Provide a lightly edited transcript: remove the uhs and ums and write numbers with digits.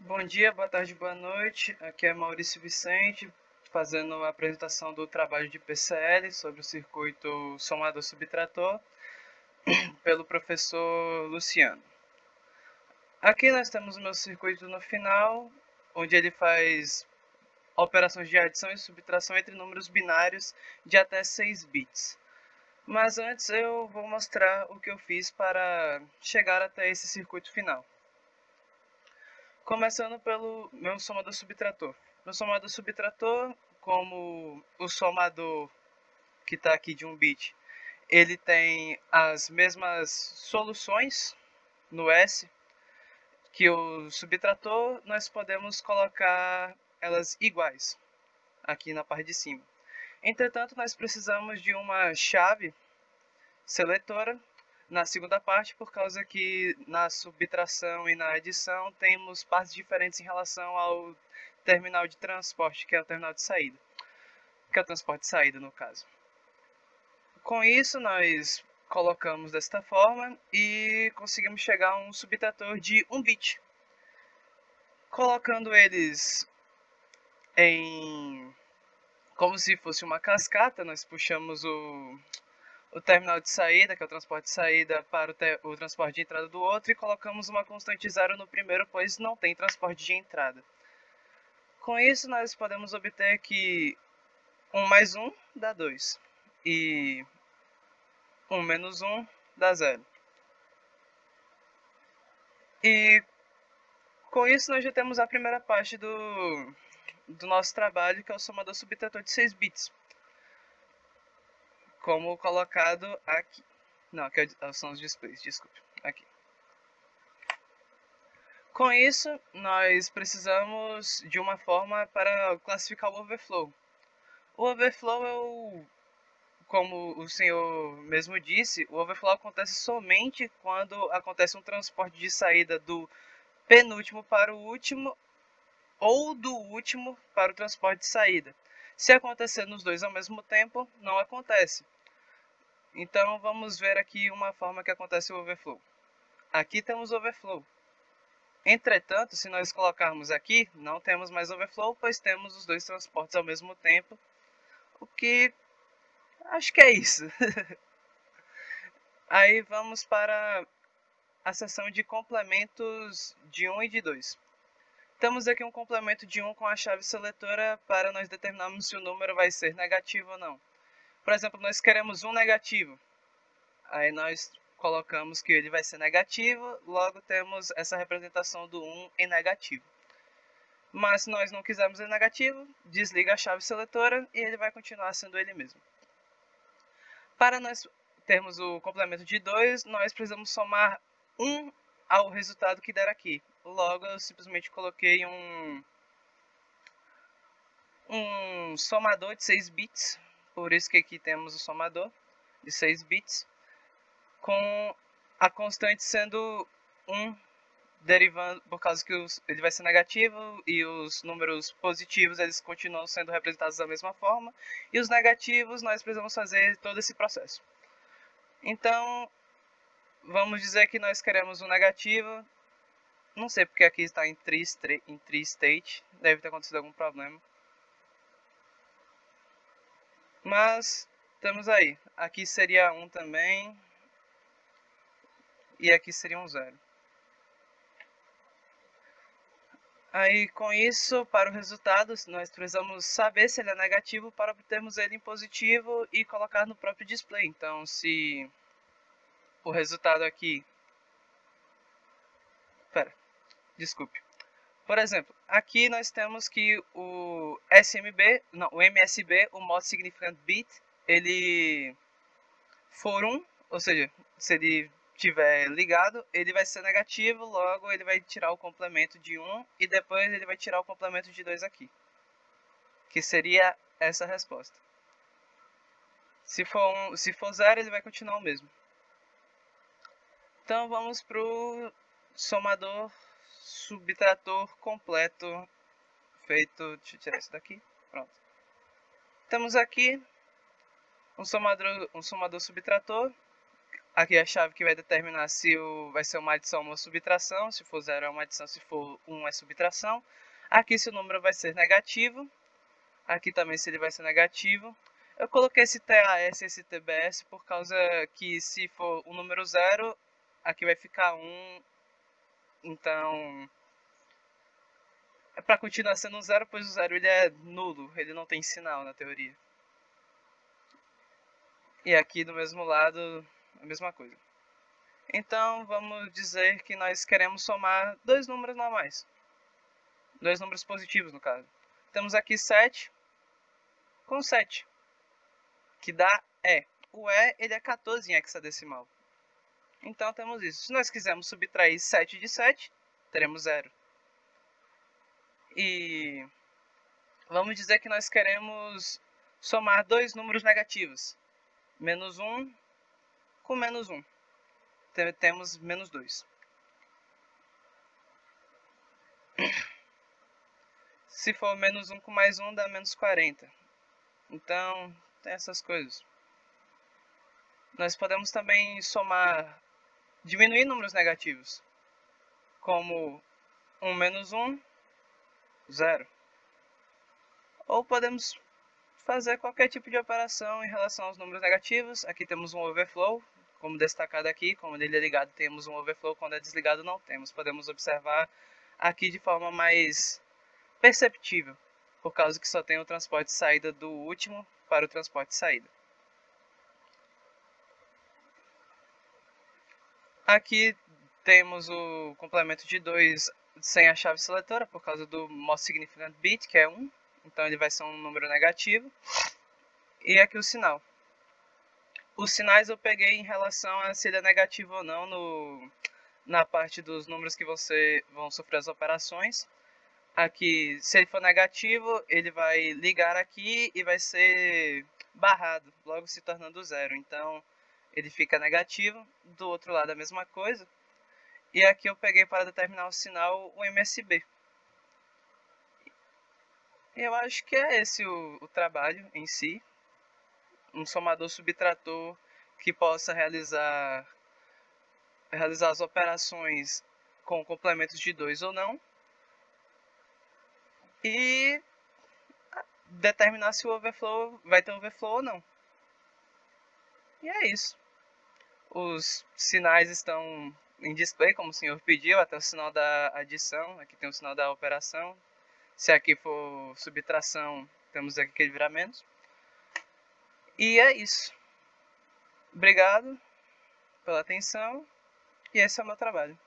Bom dia, boa tarde, boa noite. Aqui é Maurício Vicente, fazendo a apresentação do trabalho de PCL sobre o circuito somador-subtrator pelo professor Luciano. Aqui nós temos o meu circuito no final, onde ele faz operações de adição e subtração entre números binários de até 6 bits. Mas antes eu vou mostrar o que eu fiz para chegar até esse circuito final. Começando pelo meu somador subtrator. Meu somador subtrator, como o somador que está aqui de 1 bit, ele tem as mesmas soluções no S que o subtrator, nós podemos colocar elas iguais aqui na parte de cima. Entretanto, nós precisamos de uma chave seletora na segunda parte, por causa que na subtração e na adição temos partes diferentes em relação ao terminal de transporte, que é o terminal de saída, que é o transporte de saída no caso. Com isso, nós colocamos desta forma e conseguimos chegar a um subtrator de 1 bit. Colocando eles em como se fosse uma cascata, nós puxamos o terminal de saída, que é o transporte de saída, para o transporte de entrada do outro, e colocamos uma constante zero no primeiro, pois não tem transporte de entrada. Com isso, nós podemos obter que 1 mais 1 dá 2, e 1 menos 1 dá 0. E com isso, nós já temos a primeira parte do nosso trabalho, que é o somador subtrator de 6 bits, como colocado aqui. Não, aqui são os displays, desculpe. Aqui. Com isso, nós precisamos de uma forma para classificar o overflow. O overflow é como o senhor mesmo disse, o overflow acontece somente quando acontece um transporte de saída do penúltimo para o último ou do último para o transporte de saída. Se acontecer nos dois ao mesmo tempo, não acontece. Então vamos ver aqui uma forma que acontece o overflow. Aqui temos o overflow. Entretanto, se nós colocarmos aqui, não temos mais overflow, pois temos os dois transportes ao mesmo tempo, o que acho que é isso. Aí vamos para a seção de complementos de 1 e de 2. Temos aqui um complemento de 1 com a chave seletora para nós determinarmos se o número vai ser negativo ou não. Por exemplo, nós queremos um negativo. Aí nós colocamos que ele vai ser negativo, logo temos essa representação do 1 em negativo. Mas se nós não quisermos ele negativo, desliga a chave seletora e ele vai continuar sendo ele mesmo. Para nós termos o complemento de 2, nós precisamos somar 1 ao resultado que der aqui. Logo, eu simplesmente coloquei um somador de 6 bits, por isso que aqui temos o somador de 6 bits, com a constante sendo 1, derivando, por causa que ele vai ser negativo e os números positivos eles continuam sendo representados da mesma forma, e os negativos nós precisamos fazer todo esse processo. Então, vamos dizer que nós queremos um negativo, não sei porque aqui está em tree state, deve ter acontecido algum problema. Mas, temos aí, aqui seria 1 também, e aqui seria um 0. Aí, com isso, para o resultado, nós precisamos saber se ele é negativo para obtermos ele em positivo e colocar no próprio display. Então, se o resultado aqui... desculpe. Por exemplo, aqui nós temos que o MSB, o Most Significant Bit, ele for 1, ou seja, se ele estiver ligado, ele vai ser negativo, logo ele vai tirar o complemento de 1 e depois ele vai tirar o complemento de 2 aqui, que seria essa resposta. Se for 0, ele vai continuar o mesmo. Então vamos para o somador subtrator completo feito. Deixa eu tirar isso daqui. Pronto. Temos aqui um somador subtrator Aqui é a chave que vai determinar se vai ser uma adição ou uma subtração. Se for 0 é uma adição, se for 1 é subtração. Aqui se o número vai ser negativo. Aqui também se ele vai ser negativo. Eu coloquei esse TAS e esse TBS por causa que se for o número 0, aqui vai ficar 1. Então, é para continuar sendo um 0, pois o 0 ele é nulo, ele não tem sinal na teoria. E aqui do mesmo lado, a mesma coisa. Então, vamos dizer que nós queremos somar dois números normais. Dois números positivos, no caso. Temos aqui 7 com 7, que dá E. O E ele é 14 em hexadecimal. Então, temos isso. Se nós quisermos subtrair 7 de 7, teremos 0. E vamos dizer que nós queremos somar dois números negativos. Menos 1 com menos 1. Temos menos 2. Se for menos 1 com mais 1, dá menos 40. Então, tem essas coisas. Nós podemos também somar, diminuir números negativos, como 1 menos 1, 0. Ou podemos fazer qualquer tipo de operação em relação aos números negativos. Aqui temos um overflow, como destacado aqui. Quando ele é ligado temos um overflow, quando é desligado não temos. Podemos observar aqui de forma mais perceptível, por causa que só tem o transporte de saída do último para o transporte de saída. Aqui temos o complemento de 2 sem a chave seletora, por causa do most significant bit, que é 1. Então ele vai ser um número negativo. E aqui o sinal. Os sinais eu peguei em relação a se ele é negativo ou não na parte dos números que vão sofrer as operações. Aqui, se ele for negativo, ele vai ligar aqui e vai ser barrado, logo se tornando 0. Então, ele fica negativo. Do outro lado, a mesma coisa. E aqui eu peguei para determinar o sinal o MSB. Eu acho que é esse o trabalho em si. Um somador subtrator que possa realizar as operações com complementos de 2 ou não. E determinar se o overflow vai ter overflow ou não. E é isso. Os sinais estão em display, como o senhor pediu, até o sinal da adição. Aqui tem o sinal da operação. Se aqui for subtração, temos aqui equilibramentos. E é isso. Obrigado pela atenção. E esse é o meu trabalho.